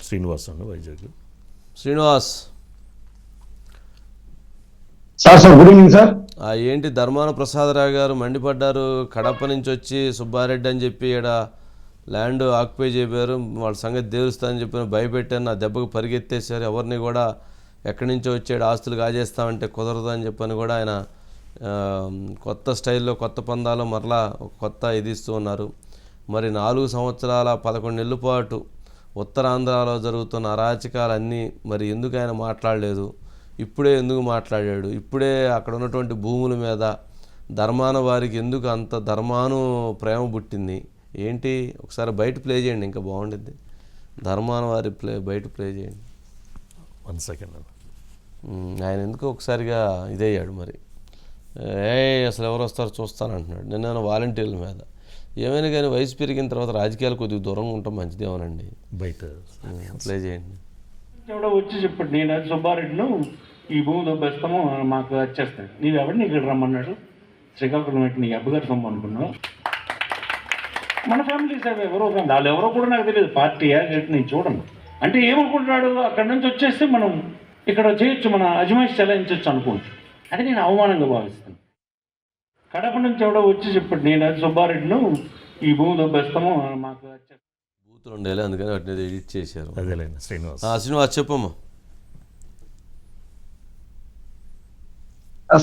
శ్రీనివాస్ అండి, Vizag. Srinivas, sir good evening sir. ఏంటి ధర్మాన ప్రసాదరావు గారు మండిపడ్డారు, కడప నుంచి వచ్చి సుబ్బారెడ్డి అని చెప్పి ఇక్కడ ల్యాండ్ ఆక్యుపై చేయబోయారు, వాళ్ళ సంగతి దేరుస్తా అని చెప్పి భయపెట్టాను, నా దెబ్బకు పరిగెత్తేసారు, ఎవరిని కూడా ఎక్కడి నుంచో వచ్చాడు ఆస్తులు కాజేస్తామంటే కుదరదు అని చెప్పని కూడా ఆయన కొత్త స్టైల్లో కొత్త పందాలో మరలా కొత్త ఇది ఇస్తూ ఉన్నారు. మరి 4 సంవత్సరాల 11 నెలల పాటు ఉత్తరాంధ్రలో జరుగుతున్న అరాచకాలన్నీ మరి ఎందుకు ఆయన మాట్లాడలేదు, ఇప్పుడే ఎందుకు మాట్లాడాడు, ఇప్పుడే అక్కడ ఉన్నటువంటి భూముల మీద ధర్మాన వారికి ఎందుకు అంత ధర్మాను ప్రేమ పుట్టింది ఏంటి, ఒకసారి బయట ప్లే చేయండి, ఇంకా బాగుంటుంది. ధర్మాన వారి బయట ప్లే చేయండి. 1 సెకండ్. ఆయన ఎందుకు ఒకసారిగా ఇదయ్యాడు, మరి అసలు ఎవరు వస్తారో చూస్తానంటున్నాడు. నిన్న వాలంటీర్ల మీద ఏమైనా కానీ వయసు పెరిగిన తర్వాత రాజకీయాలు కొద్దిగా దూరంగా ఉంటాం మంచిదేమోనండి. బయట ప్లే చేయండి. ఎవడో వచ్చి చెప్పాడు, నేను సుబ్బారెడ్డిను ఈ భూమి దొబ్బేస్తాము మాకు వచ్చేస్తాడు, నీవెవడిని ఇక్కడ రమ్మన్నాడు, శ్రీకాకుళం పెట్టి నీ అబ్బగారు సొమ్ము అనుకున్నావు. మన ఫ్యామిలీ సార్ ఎవరో వాళ్ళు ఎవరో కూడా నాకు తెలియదు, పార్టీయా నేను చూడను. అంటే ఏమనుకుంటున్నాడు, అక్కడి నుంచి వచ్చేస్తే మనం ఇక్కడ చేయొచ్చు, మన అజమాయిషి చెలాయించవచ్చు అనుకుంటాను. అది నేను అవమానంగా భావిస్తాను. కడప నుంచి ఎవడో వచ్చి చెప్పాడు, నేను సుబ్బారెడ్డిను ఈ భూమి దొబ్బేస్తాము మాకు వచ్చేస్తాడు. బూతులు ఉండేది అందుకని వాటిని ఎడిట్ చేశారు. అదేలేండి. శ్రీనివాస్ శ్రీనివాస్ చెప్పమ్మా.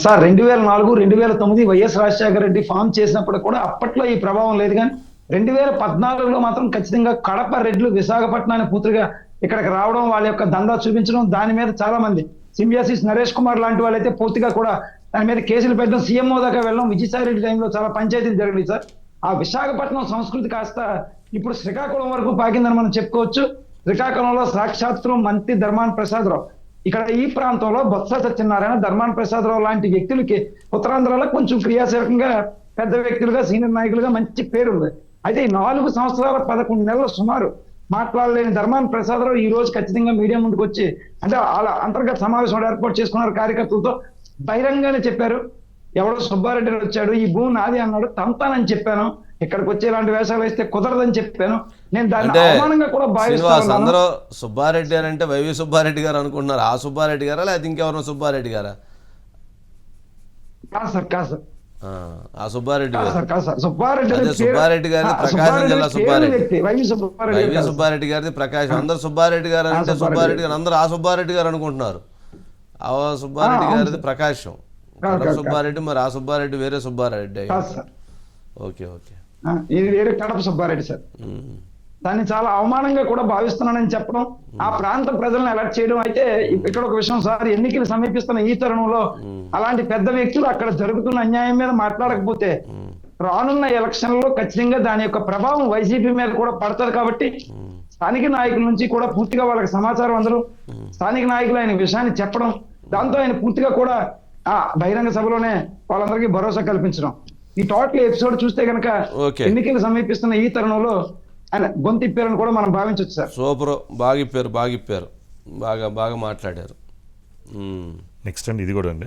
Sir 2004, 2009 YS Rajasekhara Reddy form చేసినప్పుడు కూడా అప్పట్లో ఈ ప్రభావం లేదు, కానీ 2014లో మాత్రం ఖచ్చితంగా కడప రెడ్లు విశాఖపట్నాన్ని పూర్తిగా ఇక్కడికి రావడం, వాళ్ళ యొక్క దందా చూపించడం, దాని మీద చాలా మంది సింబియాసిస్ నరేష్ కుమార్ లాంటి వాళ్ళైతే పూర్తిగా కూడా దాని మీద కేసులు పెట్టడం, సీఎంఓ దాకా వెళ్ళడం, విజయసాయి రెడ్డి టైంలో చాలా పంచాయతీలు జరిగింది సార్. ఆ విశాఖపట్నం సంస్కృతి కాస్త ఇప్పుడు శ్రీకాకుళం వరకు పాకిందని మనం చెప్పుకోవచ్చు. శ్రీకాకుళంలో సాక్షాత్తు మంత్రి ధర్మాన ప్రసాదరావు, ఇక్కడ ఈ ప్రాంతంలో బొత్స సత్యనారాయణ, ధర్మాన ప్రసాదరావు లాంటి వ్యక్తులకి ఉత్తరాంధ్రలో కొంచెం క్రియాశీలకంగా పెద్ద వ్యక్తులుగా సీనియర్ నాయకులుగా మంచి పేరుంది. అయితే ఈ 4 సంవత్సరాల 11 నెలలు సుమారు మాట్లాడలేని ధర్మాన ప్రసాదరావు ఈ రోజు ఖచ్చితంగా మీడియా ముందుకు వచ్చి, అంటే వాళ్ళ అంతర్గత సమావేశం ఏర్పాటు చేసుకున్నారు, కార్యకర్తలతో బహిరంగానే చెప్పారు, ఎవడో సుబ్బారెడ్డి వచ్చాడు, ఈ భూమి నాది అన్నాడు, తంతానని చెప్పాను, ఇక్కడికి వచ్చే ఇలాంటి వేషాలు వేస్తే కుదరదని చెప్పాను. నేను దాన్ని అవమానంగా కూడా భావిస్తాను. అందరూ సుబ్బారెడ్డి అని అంటే వైవి సుబ్బారెడ్డి గారు అనుకుంటున్నారు, ఆ సుబ్బారెడ్డి గారా లేదా ఇంకెవరో సుబ్బారెడ్డి గారా? కాదు సార్ ఆ సుబ్బారెడ్డి సుబ్బారెడ్డి గారిది ప్రకాశం జిల్లా సుబ్బారెడ్డి, వైవి సుబ్బారెడ్డి గారిది ప్రకాశం. అందరు సుబ్బారెడ్డి గారు అంటే సుబ్బారెడ్డి గారు, అందరూ ఆ సుబ్బారెడ్డి గారు అనుకుంటున్నారు. ఆ సుబ్బారెడ్డి గారిది ప్రకాశం సుబ్బారెడ్డి, మరి ఆ సుబ్బారెడ్డి వేరే సుబ్బారెడ్డి. ఓకే ఓకే, ఇది వేరే కడప సుబ్బారెడ్డి సార్. దాన్ని చాలా అవమానంగా కూడా భావిస్తున్నానని చెప్పడం, ఆ ప్రాంత ప్రజలను అలర్ట్ చేయడం. అయితే ఇక్కడ ఒక విషయం సార్, ఎన్నికలు సమీపిస్తున్న ఈ తరుణంలో అలాంటి పెద్ద వ్యక్తులు అక్కడ జరుగుతున్న అన్యాయం మీద మాట్లాడకపోతే రానున్న ఎలక్షన్ లో ఖచ్చితంగా దాని యొక్క ప్రభావం వైసీపీ మీద కూడా పడుతుంది. కాబట్టి స్థానిక నాయకుల నుంచి కూడా పూర్తిగా వాళ్ళకి సమాచారం అందరూ స్థానిక నాయకులు ఆయన విషయాన్ని చెప్పడం, దాంతో ఆయన పూర్తిగా కూడా ఆ బహిరంగ సభలోనే వాళ్ళందరికీ భరోసా కల్పించడం. ఈ టోటల్ ఎపిసోడ్ చూస్తే కనుక ఎన్నికలు సమీపిస్తున్న ఈ తరుణంలో ఆయన గొంతు ఇప్పారని కూడా మనం భావించవచ్చు సార్. సూపర్, బాగా ఇప్పారు, బాగా మాట్లాడారు. నెక్స్ట్ అండి ఇది కూడా అండి.